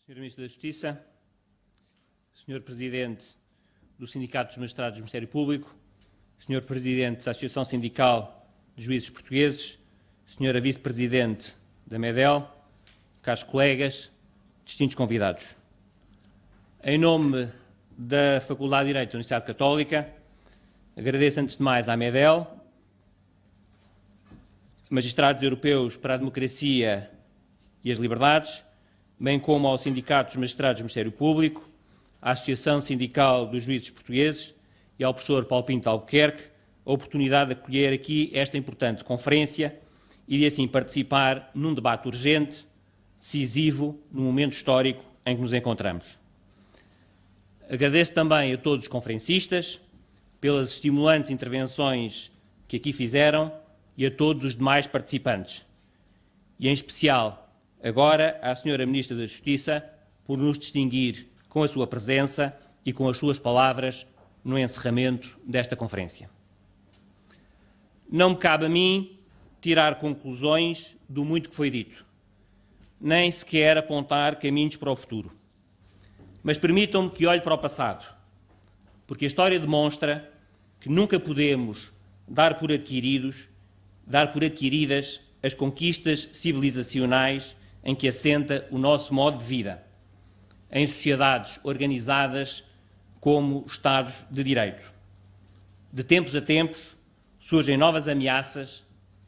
Sr. Ministro da Justiça, Sr. Presidente do Sindicato dos Magistrados do Ministério Público, Sr. Presidente da Associação Sindical de Juízes Portugueses, Sra. Vice-Presidente da MEDEL, caros colegas, distintos convidados. Em nome da Faculdade de Direito da Universidade Católica, agradeço antes de mais à MEDEL, Magistrados Europeus para a Democracia e as Liberdades, bem como ao Sindicato dos Magistrados do Ministério Público, à Associação Sindical dos Juízes Portugueses e ao professor Paulo Pinto de Albuquerque, a oportunidade de acolher aqui esta importante conferência e de assim participar num debate urgente, decisivo, no momento histórico em que nos encontramos. Agradeço também a todos os conferencistas pelas estimulantes intervenções que aqui fizeram e a todos os demais participantes. E, em especial, agora à Sra. Ministra da Justiça por nos distinguir com a sua presença e com as suas palavras no encerramento desta conferência. Não me cabe a mim tirar conclusões do muito que foi dito, nem sequer apontar caminhos para o futuro. Mas permitam-me que olhe para o passado, porque a história demonstra que nunca podemos dar por adquiridas as conquistas civilizacionais em que assenta o nosso modo de vida, em sociedades organizadas como Estados de Direito. De tempos a tempos surgem novas ameaças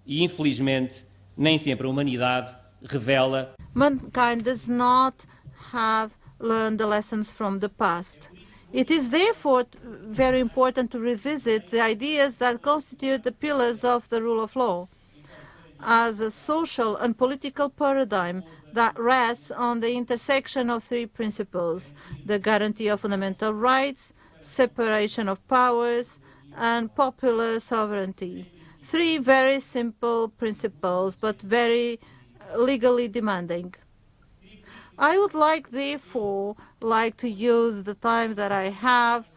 e, infelizmente, nem sempre a humanidade revela. Mankind does not have learned the lessons from the past. It is therefore very important to revisit the ideas that constitute the pillars of the rule of law as a social and political paradigm that rests on the intersection of three principles: the guarantee of fundamental rights, separation of powers, and popular sovereignty. Three very simple principles, but very legally demanding. I would therefore like to use the time that I have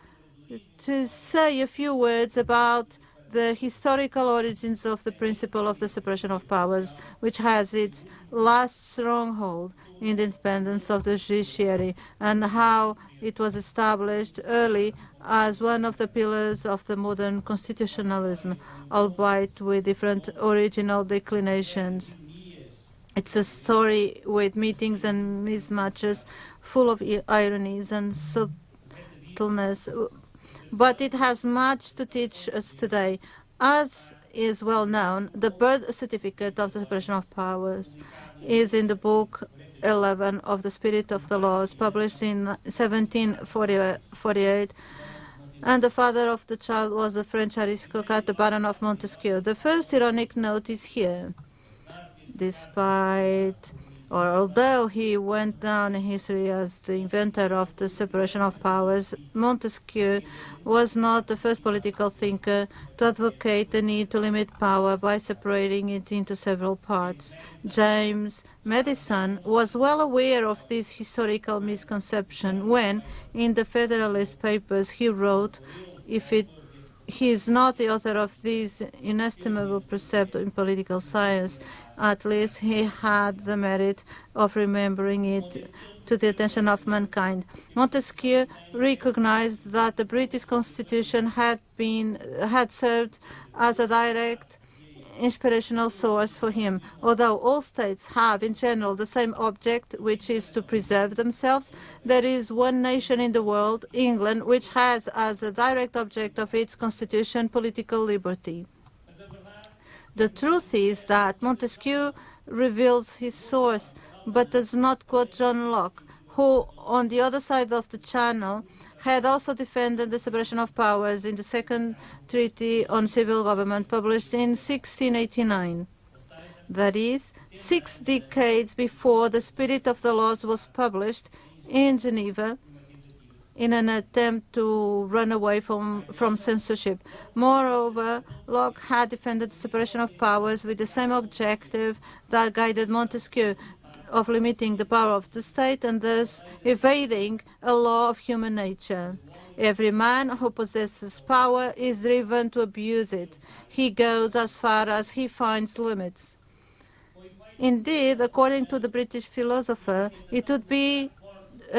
to say a few words about the historical origins of the principle of the separation of powers, which has its last stronghold in the independence of the judiciary, and how it was established early as one of the pillars of the modern constitutionalism, albeit with different original declinations. It's a story with meetings and mismatches, full of ironies and subtleness, but it has much to teach us today. As is well known, the birth certificate of the separation of powers is in the book 11 of the Spirit of the Laws, published in 1748, and the father of the child was the French aristocrat, the Baron of Montesquieu. The first ironic note is here. Although he went down in history as the inventor of the separation of powers, Montesquieu was not the first political thinker to advocate the need to limit power by separating it into several parts. James Madison was well aware of this historical misconception when, in the Federalist Papers, he wrote, he is not the author of this inestimable precept in political science, at least he had the merit of remembering it to the attention of mankind. Montesquieu recognized that the British Constitution had served as a direct inspirational source for him. Although all states have in general the same object, which is to preserve themselves, there is one nation in the world, England, which has as a direct object of its constitution political liberty. The truth is that Montesquieu reveals his source, but does not quote John Locke, who, on the other side of the Channel, had also defended the separation of powers in the Second Treaty on Civil Government, published in 1689. That is, 6 decades before the Spirit of the Laws was published in Geneva, in an attempt to run away from censorship. Moreover, Locke had defended the separation of powers with the same objective that guided Montesquieu, of limiting the power of the state and thus evading a law of human nature. Every man who possesses power is driven to abuse it. He goes as far as he finds limits. Indeed, according to the British philosopher, it would be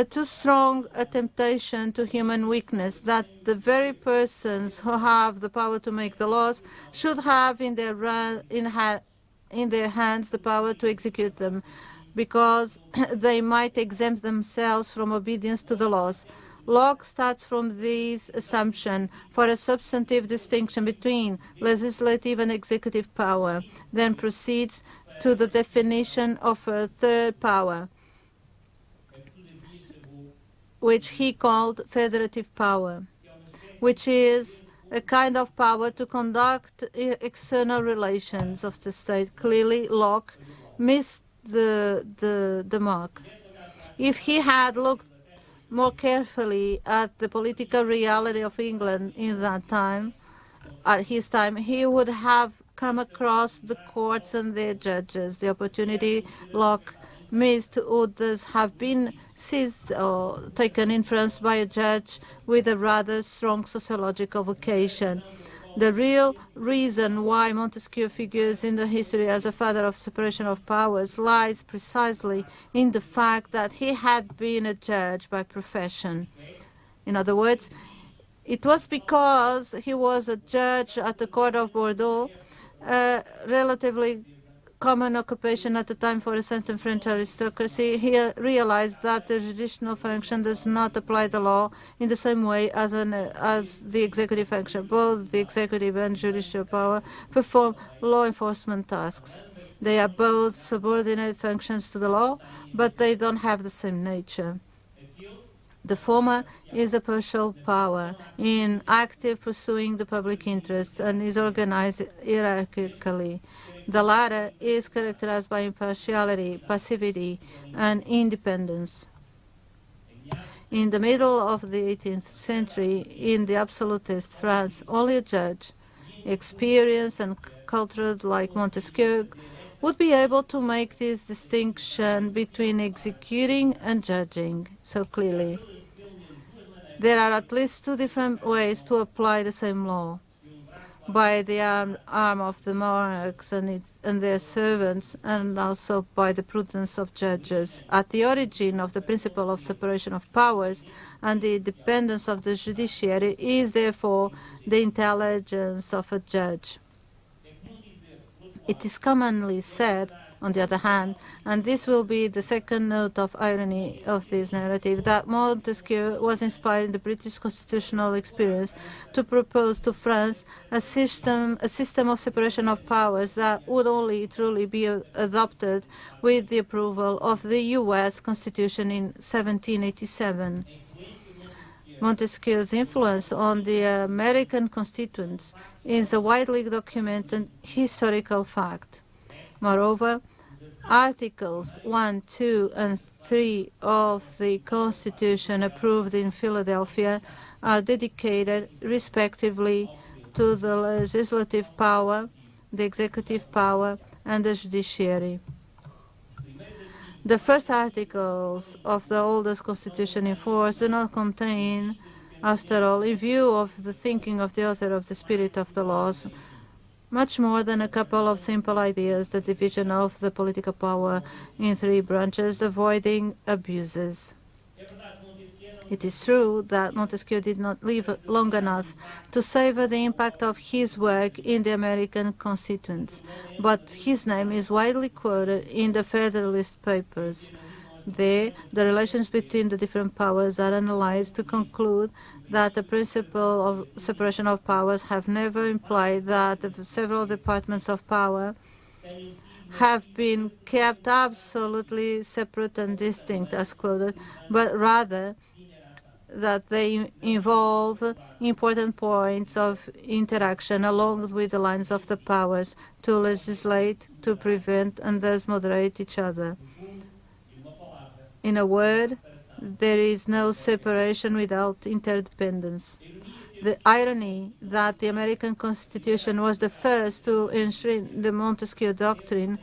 too strong a temptation to human weakness that the very persons who have the power to make the laws should have in their hands the power to execute them, because they might exempt themselves from obedience to the laws. Locke starts from this assumption for a substantive distinction between legislative and executive power, then proceeds to the definition of a third power, which he called federative power, which is a kind of power to conduct external relations of the state. Clearly, Locke missed the mark. If he had looked more carefully at the political reality of England in that time, at his time, he would have come across the courts and their judges. The opportunity Locke missed would thus have been seized or taken inference by a judge with a rather strong sociological vocation. The real reason why Montesquieu figures in the history as a father of separation of powers lies precisely in the fact that he had been a judge by profession. In other words, it was because he was a judge at the court of Bordeaux, a relatively common occupation at the time for a certain French aristocracy. He realized that the judicial function does not apply the law in the same way as the executive function. Both the executive and judicial power perform law enforcement tasks. They are both subordinate functions to the law, but they don't have the same nature. The former is a partial power in active pursuing the public interest and is organized hierarchically. The latter is characterized by impartiality, passivity, and independence. In the middle of the 18th century, in the absolutist France, only a judge, experienced and cultured like Montesquieu, would be able to make this distinction between executing and judging so clearly. There are at least two different ways to apply the same law: by the arm of the monarchs and their servants, and also by the prudence of judges. At the origin of the principle of separation of powers and the independence of the judiciary is therefore the intelligence of a judge. It is commonly said, on the other hand, and this will be the second note of irony of this narrative, that Montesquieu was inspired in the British constitutional experience to propose to France a system of separation of powers that would only truly be adopted with the approval of the U.S. Constitution in 1787. Montesquieu's influence on the American constituents is a widely documented historical fact. Moreover, Articles 1, 2, and 3 of the Constitution approved in Philadelphia are dedicated respectively to the legislative power, the executive power, and the judiciary. The first articles of the oldest Constitution in force do not contain, after all, in view of the thinking of the author of the spirit of the laws, much more than a couple of simple ideas: the division of the political power in three branches, avoiding abuses. It is true that Montesquieu did not live long enough to savor the impact of his work in the American constituents, but his name is widely quoted in the Federalist Papers. There, the relations between the different powers are analyzed to conclude that the principle of separation of powers have never implied that the several departments of power have been kept absolutely separate and distinct, as quoted, but rather that they involve important points of interaction along with the lines of the powers to legislate, to prevent, and thus moderate each other. In a word, there is no separation without interdependence. The irony that the American Constitution was the first to enshrine the Montesquieu doctrine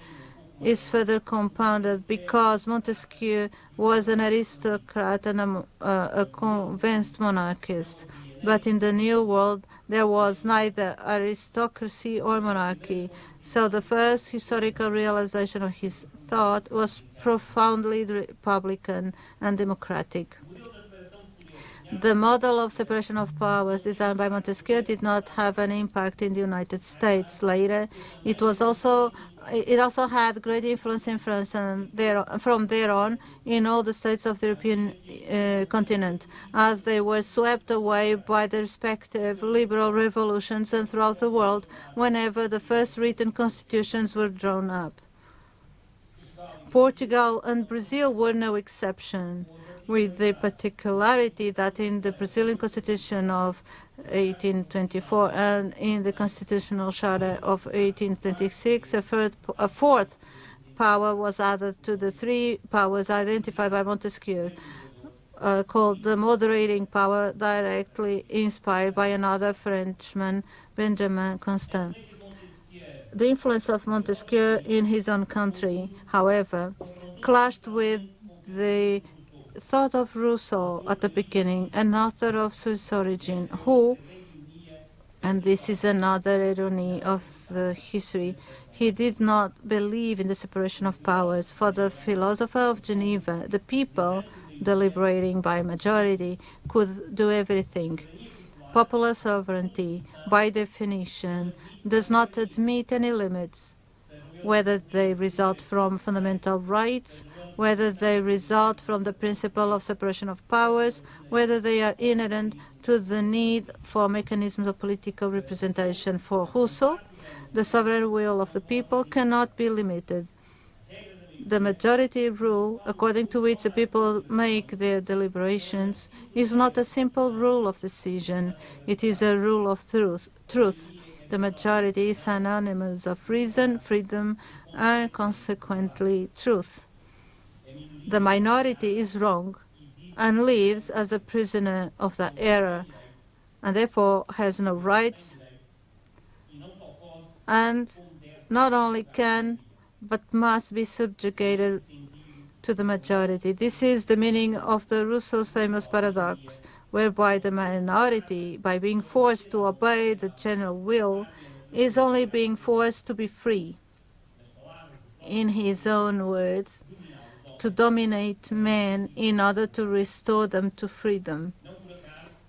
is further compounded because Montesquieu was an aristocrat and a convinced monarchist. But in the New World, there was neither aristocracy or monarchy. So the first historical realization of his thought was profoundly republican and democratic. The model of separation of powers designed by Montesquieu did not have an impact in the United States. Later, it also had great influence in France and from there on in all the states of the European continent, as they were swept away by the respective liberal revolutions and throughout the world whenever the first written constitutions were drawn up. Portugal and Brazil were no exception, with the particularity that in the Brazilian Constitution of 1824 and in the Constitutional Charter of 1826, a fourth power was added to the three powers identified by Montesquieu, called the moderating power, directly inspired by another Frenchman, Benjamin Constant. The influence of Montesquieu in his own country, however, clashed with the thought of Rousseau at the beginning, an author of Swiss origin, who, and this is another irony of the history, he did not believe in the separation of powers. For the philosopher of Geneva, the people, deliberating by majority, could do everything. Popular sovereignty, by definition, does not admit any limits, whether they result from fundamental rights, whether they result from the principle of separation of powers, whether they are inherent to the need for mechanisms of political representation. For Rousseau, the sovereign will of the people cannot be limited. The majority rule, according to which the people make their deliberations, is not a simple rule of decision. It is a rule of truth. The majority is synonymous of reason, freedom, and consequently truth. The minority is wrong and lives as a prisoner of that error, and therefore has no rights, and not only can, but must be subjugated to the majority. This is the meaning of the Rousseau's famous paradox, whereby the minority, by being forced to obey the general will, is only being forced to be free. In his own words, to dominate men in order to restore them to freedom.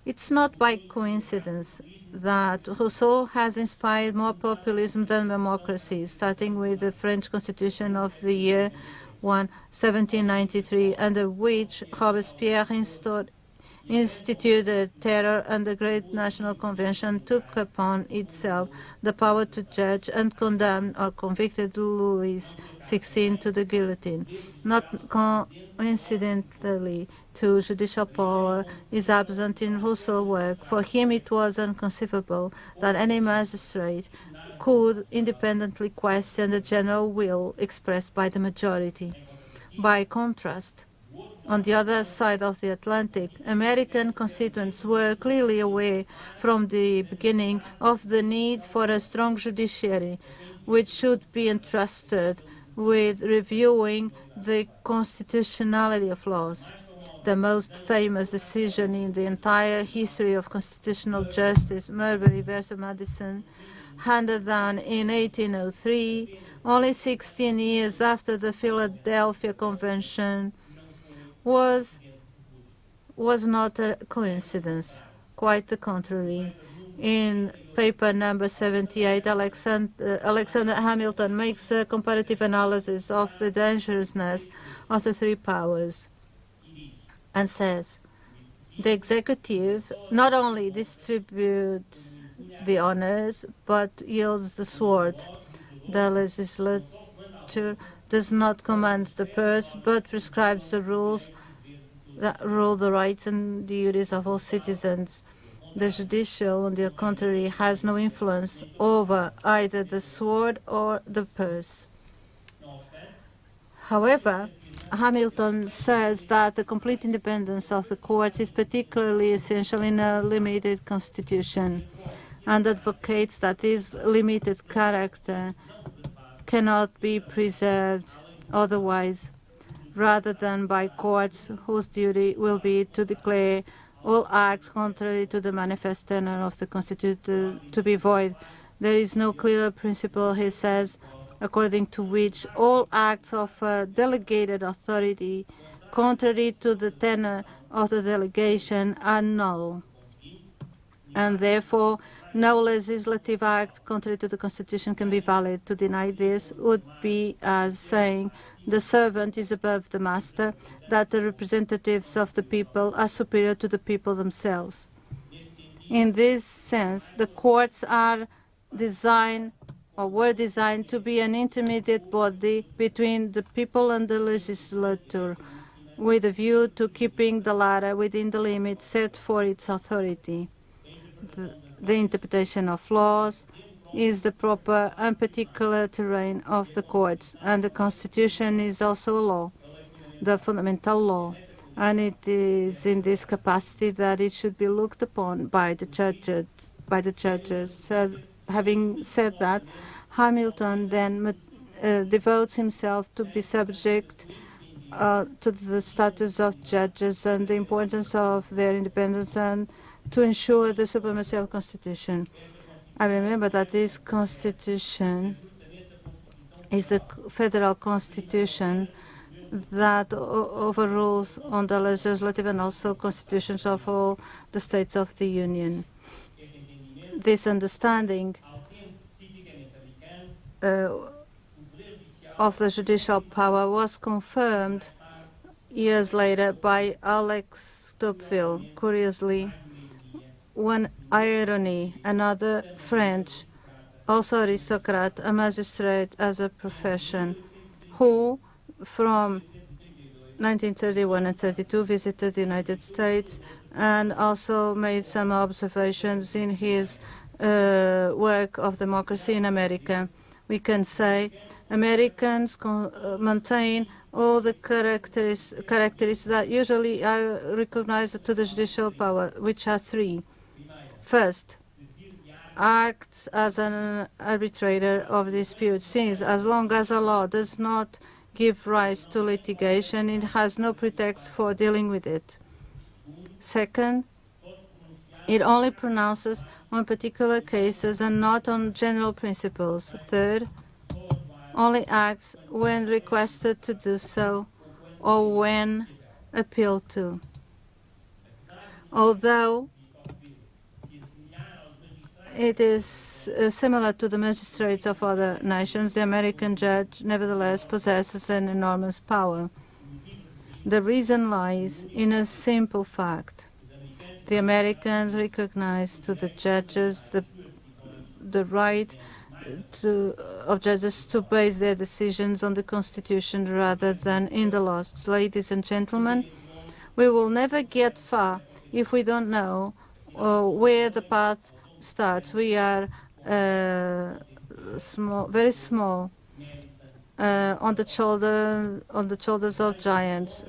It's not by coincidence that Rousseau has inspired more populism than democracy, starting with the French Constitution of the year 1793, under which Robespierre instituted terror, and the Great National Convention took upon itself the power to judge and condemn or convicted Louis XVI to the guillotine. Not coincidentally, too, judicial power is absent in Rousseau's work. For him, it was inconceivable that any magistrate could independently question the general will expressed by the majority. By contrast, on the other side of the Atlantic, American constituents were clearly aware from the beginning of the need for a strong judiciary, which should be entrusted with reviewing the constitutionality of laws. The most famous decision in the entire history of constitutional justice, Marbury v. Madison, handed down in 1803, only 16 years after the Philadelphia Convention, was not a coincidence. Quite the contrary. In paper number 78, Alexander Hamilton makes a comparative analysis of the dangerousness of the three powers and says, the executive not only distributes the honors, but yields the sword. The legislature does not command the purse, but prescribes the rules that rule the rights and duties of all citizens. The judicial, on the contrary, has no influence over either the sword or the purse. However, Hamilton says that the complete independence of the courts is particularly essential in a limited constitution, and advocates that this limited character cannot be preserved otherwise, rather than by courts whose duty will be to declare all acts contrary to the manifest tenor of the Constitution to be void. There is no clearer principle, he says, according to which all acts of delegated authority contrary to the tenor of the delegation are null, and therefore no legislative act contrary to the Constitution can be valid. To deny this would be as saying the servant is above the master, that the representatives of the people are superior to the people themselves. In this sense, the courts are designed or were designed to be an intermediate body between the people and the legislature, with a view to keeping the latter within the limits set for its authority. The interpretation of laws is the proper and particular terrain of the courts, and the Constitution is also a law, the fundamental law, and it is in this capacity that it should be looked upon by the judges. So, having said that, Hamilton then devotes himself to be subject to the status of judges and the importance of their independence and to ensure the supremacy of the Constitution. I remember that this Constitution is the federal Constitution that overrules on the legislative and also constitutions of all the states of the Union. This understanding of the judicial power was confirmed years later by Alex Tocqueville. Curiously, one irony, another French, also aristocrat, a magistrate as a profession, who from 1931 and 32 visited the United States and also made some observations in his work of democracy in America. We can say Americans maintain all the characteristics that usually are recognized to the judicial power, which are three. First, acts as an arbitrator of disputes, since as long as a law does not give rise to litigation, it has no pretext for dealing with it. Second, it only pronounces on particular cases and not on general principles. Third, only acts when requested to do so or when appealed to. Although it is similar to the magistrates of other nations, the American judge nevertheless possesses an enormous power. The reason lies in a simple fact. The Americans recognize to the judges the right of judges to base their decisions on the Constitution rather than in the laws. Ladies and gentlemen, we will never get far if we don't know where the path starts. We are very small on the shoulders of giants.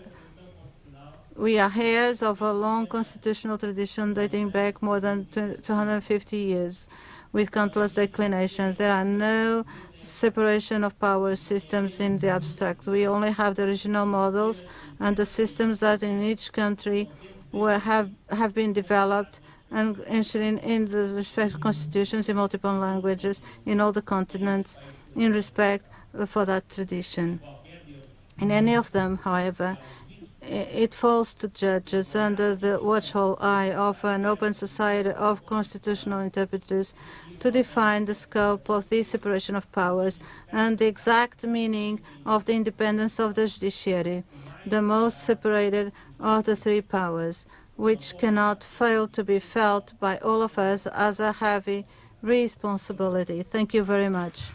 We are heirs of a long constitutional tradition dating back more than 250 years, with countless declinations. There are no separation of power systems in the abstract. We only have the original models and the systems that in each country have been developed and ensuring in the respective constitutions in multiple languages in all the continents in respect for that tradition. In any of them, however, it falls to judges under the watchful eye of an open society of constitutional interpreters to define the scope of this separation of powers and the exact meaning of the independence of the judiciary, the most separated of the three powers, which cannot fail to be felt by all of us as a heavy responsibility. Thank you very much.